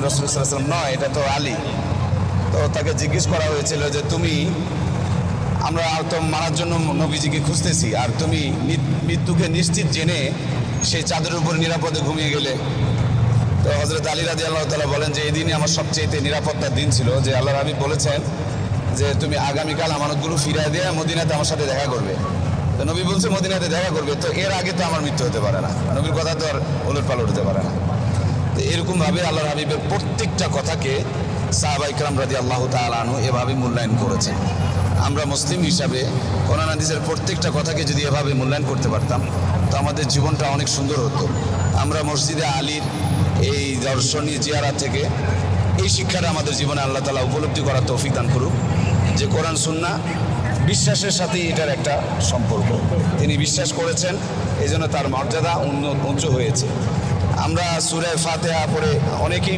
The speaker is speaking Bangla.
রাসূল সাল্লাল্লাহু আলাইহি ওয়াসাল্লাম নয়, এটা তো আলী। তো তাকে জিজ্ঞেস করা হয়েছিল যে তুমি, আমরা তো মারার জন্য নবীজিকে খুঁজতেছি, আর তুমি মৃত্যুকে নিশ্চিত জেনে সেই চাদরের উপর নিরাপদে ঘুমিয়ে গেলে। তো হযরত আলী রাদিয়াল্লাহু তাআলা বলেন যে এই দিনই আমার সবচেয়ে নিরাপত্তার দিন ছিল, যে আল্লাহর হাবিব বলেছেন যে তুমি আগামীকাল আমানতগুলো ফিরিয়ে দিয়ে মদিনাতে আমার সাথে দেখা করবে। তো নবী বলছে মদিনাতে দেখা করবে, তো এর আগে তো আমার মৃত্যু হতে পারে না, নবীর কথা তো আর ওলটপালট হতে পারে না। তো এরকমভাবে আল্লাহর হাবিবের প্রত্যেকটা কথাকে সাহাবা ইকরাম রাদিয়াল্লাহু তাআলা আনহু এভাবে মূল্যায়ন করেছেন। আমরা মুসলিম হিসাবে কোরআন হাদিসের প্রত্যেকটা কথাকে যদি এভাবে মূল্যায়ন করতে পারতাম, তো আমাদের জীবনটা অনেক সুন্দর হতো। আমরা মসজিদে আলীর এই দর্শনীয় জিয়ারা থেকে এই শিক্ষাটা আমাদের জীবনে আল্লাহ তাআলা উপলব্ধি করার তৌফিক দান করুক, যে কোরআন সুন্নাহ বিশ্বাসের সাথেই এটার একটা সম্পর্ক। তিনি বিশ্বাস করেছেন, এই জন্য তার মর্যাদা উচ্চ হয়েছে। আমরা সূরা ফাতিহা পড়ে অনেকেই